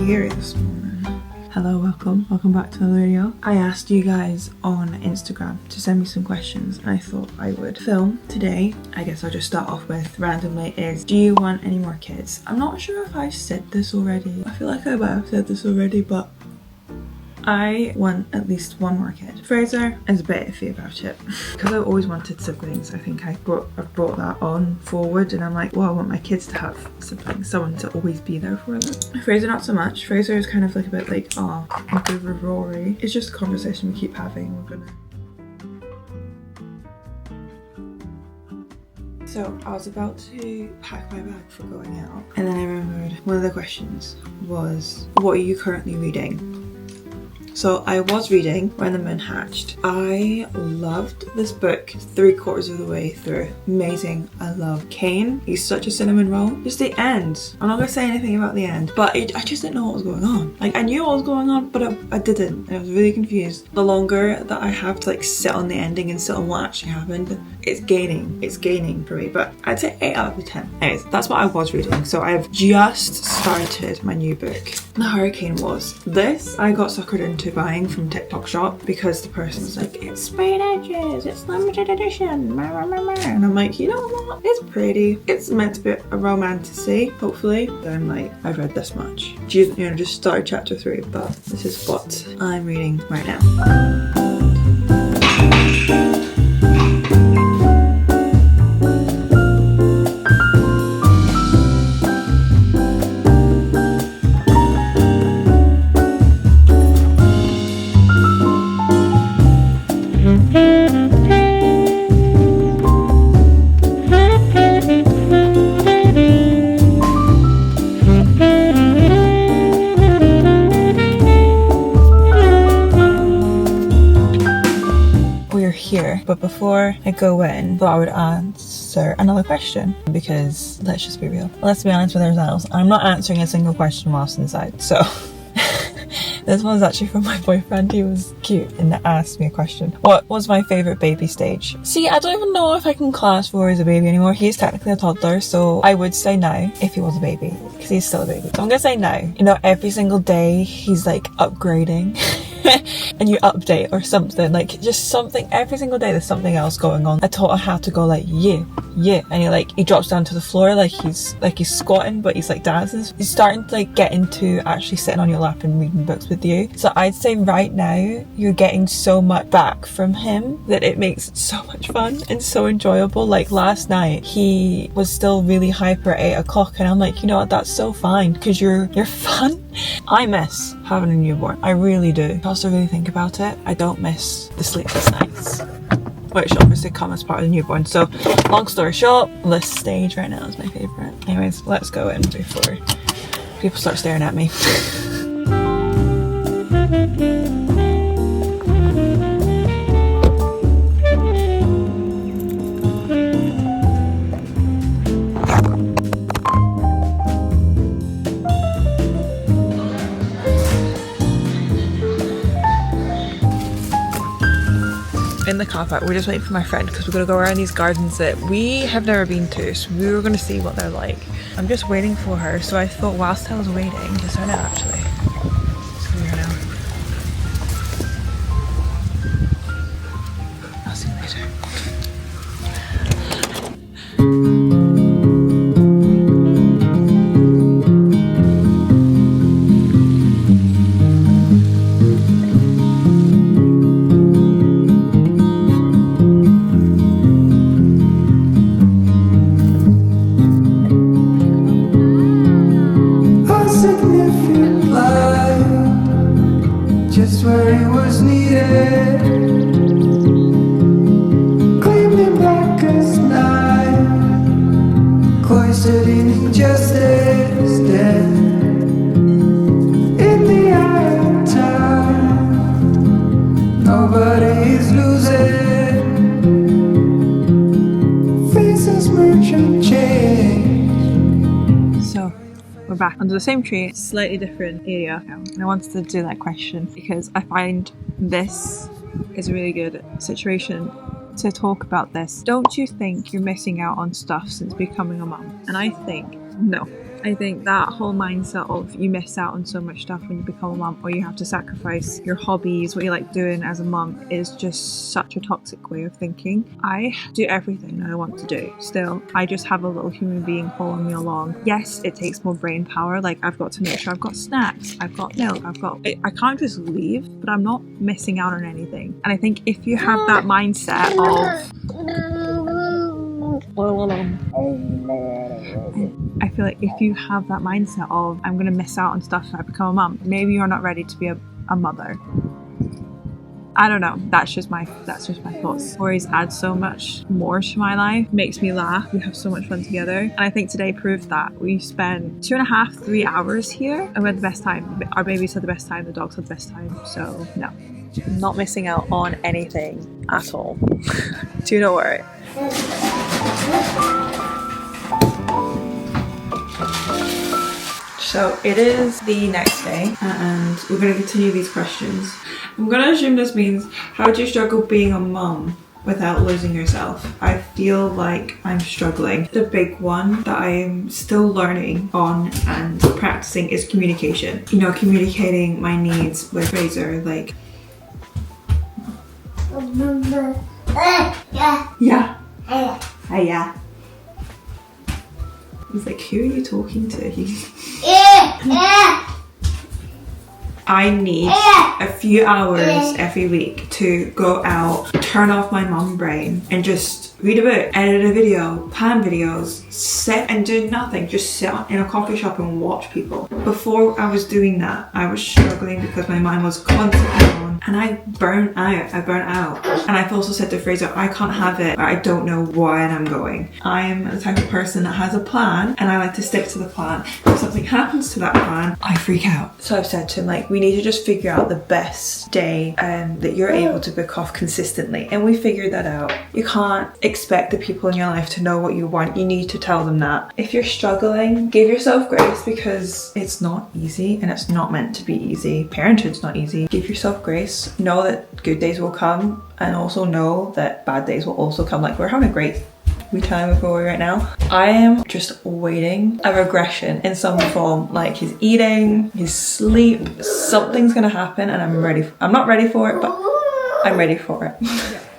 here this morning. Hello, welcome back to the video. I asked you guys on Instagram to send me some questions and I thought I would film today. I guess I'll just start off with randomly is, do you want any more kids? I'm not sure if I've said this already. I feel like I might have said this already, but I want at least one more kid. Fraser is a bit iffy about it because I've always wanted siblings. I think I've brought that on forward and I'm like, well, I want my kids to have siblings, someone to always be there for them. Fraser not so much. Fraser is kind of like a bit like, oh, I'm good with Rory. It's just a conversation we keep having. So I was about to pack my bag for going out and then I remembered one of the questions was, what are you currently reading? So I was reading When the Moon Hatched. I loved this book 3/4 of the way through. Amazing. I love Kane. He's such a cinnamon roll. Just the end. I'm not going to say anything about the end, but I just didn't know what was going on. Like, I knew what was going on, but I didn't. And I was really confused. The longer that I have to like sit on the ending and sit on what actually happened, it's gaining for me. But I'd say 8 out of 10. Anyways, that's what I was reading. So I've just started my new book. The Hurricane Wars. This I got suckered into buying from TikTok shop because the person was like, it's sprayed edges, it's limited edition, and I'm like, you know what, it's pretty, it's meant to be a romantasy, hopefully. Then I'm like, I've read this much. Just started chapter 3, but this is what I'm reading right now. Here, but before I go in, I thought I would answer another question because let's just be real. Let's be honest with ourselves. I'm not answering a single question whilst inside, so this one's actually from my boyfriend. He was cute and asked me a question. What was my favourite baby stage? See, I don't even know if I can class Rory as a baby anymore. He's technically a toddler, so I would say now if he was a baby, because he's still a baby. So I'm gonna say now. You know, every single day he's like upgrading and you update or something, like just something. Every single day there's something else going on. I taught him how to go like yeah, and he drops down to the floor like he's squatting, but he's like dancing. He's starting to like get into actually sitting on your lap and reading books with you. So I'd say right now you're getting so much back from him that it makes it so much fun and so enjoyable. Like last night he was still really hyper at 8 o'clock and I'm like, you know what, that's so fine because you're fun. I miss having a newborn, I really do. I also really think about it, I don't miss the sleepless nights, which obviously come as part of the newborn. So long story short, this stage right now is my favourite. Anyways, let's go in before people start staring at me. In the car park, we're just waiting for my friend because we're going to go around these gardens that we have never been to, so we were going to see what they're like. I'm just waiting for her, so I thought whilst I was waiting, just her now actually. So we're now. I'll see you later. Just where it was needed, claimed him black as night, cloistered in injustice, dead in the eye of time. Nobody is losing, faces merchant change. So we're back under the same tree, slightly different area now. And I wanted to do that question because I find this is a really good situation to talk about this. Don't you think you're missing out on stuff since becoming a mum? And I think no. I think that whole mindset of you miss out on so much stuff when you become a mum, or you have to sacrifice your hobbies, what you like doing as a mum, is just such a toxic way of thinking. I do everything that I want to do. Still, I just have a little human being following me along. Yes, it takes more brain power. Like, I've got to make sure I've got snacks, I've got milk, I can't just leave, but I'm not missing out on anything. And I think if you have that mindset of, I feel like if you have that mindset of, I'm going to miss out on stuff if I become a mum, maybe you're not ready to be a mother. I don't know. That's just my thoughts. Stories add so much more to my life. Makes me laugh. We have so much fun together. And I think today proved that. We spent 2.5, 3 hours here and we had the best time. Our babies had the best time. The dogs had the best time. So no, not missing out on anything at all. Do not worry. So it is the next day and we're going to continue these questions. I'm going to assume this means, how do you struggle being a mum without losing yourself? I feel like I'm struggling. The big one that I'm still learning on and practicing is communication. You know, communicating my needs with Fraser, like... Yeah. Yeah. He's like, who are you talking to? I need a few hours every week to go out, turn off my mum brain and just read a book, edit a video, plan videos, sit and do nothing, just sit in a coffee shop and watch people. Before I was doing that, I was struggling because my mind was constantly on and I burnt out. And I've also said to Fraser, I can't have it, but I don't know where I'm going. I'm the type of person that has a plan and I like to stick to the plan. If something happens to that plan, I freak out. So I've said to him, like, we need to just figure out the best day that you're able to book off consistently. And we figured that out. You can't expect the people in your life to know what you want. You need to tell them that. If you're struggling, give yourself grace because it's not easy and it's not meant to be easy. Parenthood's not easy. Give yourself grace. Know that good days will come and also know that bad days will also come. Like, we're having a great time with Rory right now. I am just waiting a regression in some form, like his eating, his sleep, something's gonna happen and I'm not ready for it, but I'm ready for it.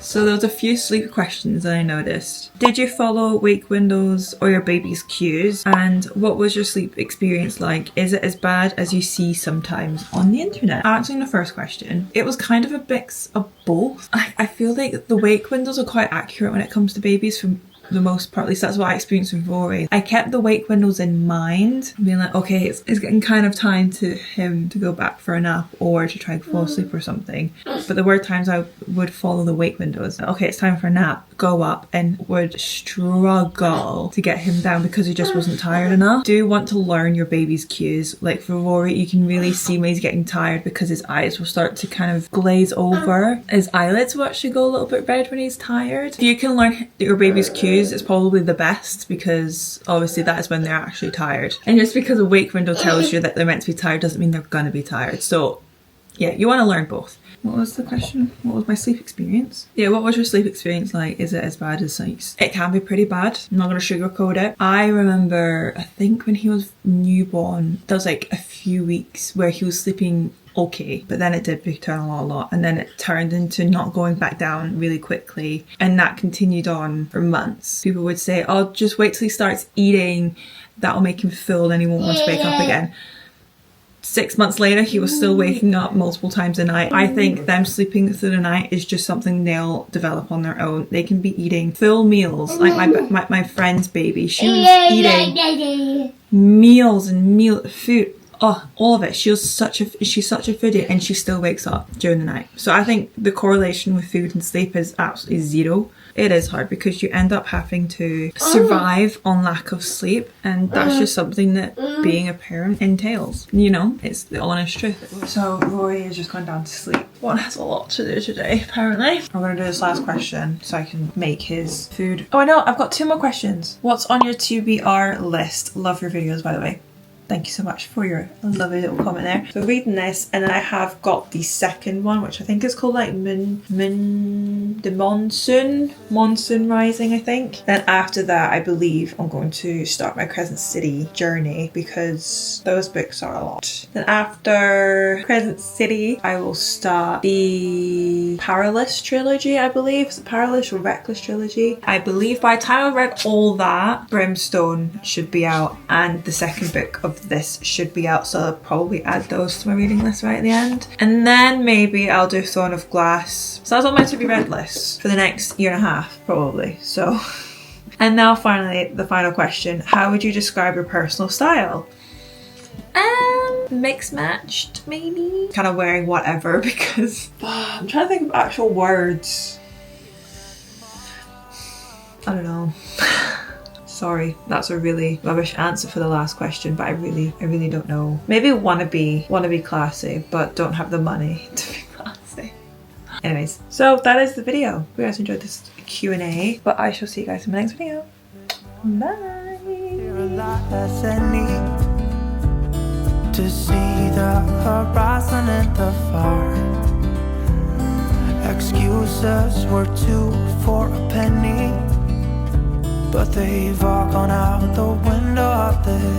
So there was a few sleep questions that I noticed. Did you follow wake windows or your baby's cues? And what was your sleep experience like? Is it as bad as you see sometimes on the internet? Answering the first question, it was kind of a mix of both. I feel like the wake windows are quite accurate when it comes to babies for the most part. At least that's what I experienced with Rory. I kept the wake windows in mind, being like, okay, it's getting kind of time to him to go back for a nap or to try to fall asleep or something. But there were times I would follow the wake windows. Okay, it's time for a nap. Go up, and would struggle to get him down because he just wasn't tired enough. Do want to learn your baby's cues. Like for Rory, you can really see when he's getting tired because his eyes will start to kind of glaze over. His eyelids will actually go a little bit red when he's tired. If you can learn your baby's cues, it's probably the best because obviously that is when they're actually tired. And just because a wake window tells you that they're meant to be tired doesn't mean they're gonna be tired. So yeah, you want to learn both. What was the question? What was my sleep experience? Yeah, what was your sleep experience like? Is it as bad as like? It can be pretty bad. I'm not gonna sugarcoat it. I remember, I think when he was newborn, there was like a few weeks where he was sleeping okay, but then it did turn a lot, and then it turned into not going back down really quickly, and that continued on for months. People would say, oh, just wait till he starts eating, that'll make him full and he won't want to wake up again. 6 months later, he was still waking up multiple times a night. I think them sleeping through the night is just something they'll develop on their own. They can be eating full meals. Like my friend's baby, she was eating meals and food. Oh, all of it. She's such a foodie and she still wakes up during the night. So I think the correlation with food and sleep is absolutely zero. It is hard because you end up having to survive on lack of sleep, and that's just something that being a parent entails. You know, it's the honest truth. So Rory has just gone down to sleep. One has a lot to do today, apparently. I'm gonna do this last question so I can make his food. Oh, I know, I've got 2 more questions. What's on your TBR list? Love your videos, by the way. Thank you so much for your lovely little comment there. So reading this, and then I have got the second one, which I think is called like the Monsoon Rising, I think. Then after that, I believe I'm going to start my Crescent City journey because those books are a lot. Then after Crescent City, I will start the Powerless trilogy, I believe. Is it Powerless or Reckless trilogy? I believe by the time I've read all that, Brimstone should be out, and the second book of this should be out, so I'll probably add those to my reading list right at the end. And then maybe I'll do Throne of Glass. So that's on my to be read list for the next year and a half, probably. So, and now finally, the final question. How would you describe your personal style? Mixed matched, maybe? Kind of wearing whatever because I'm trying to think of actual words. I don't know. Sorry, that's a really rubbish answer for the last question, but I really don't know. Maybe wanna be classy, but don't have the money to be classy. Anyways, so that is the video. Hope you guys enjoyed this Q&A, but I shall see you guys in my next video. Bye. To see the horizon in the far. Excuses were 2 for a penny, but they've all gone out the window of this.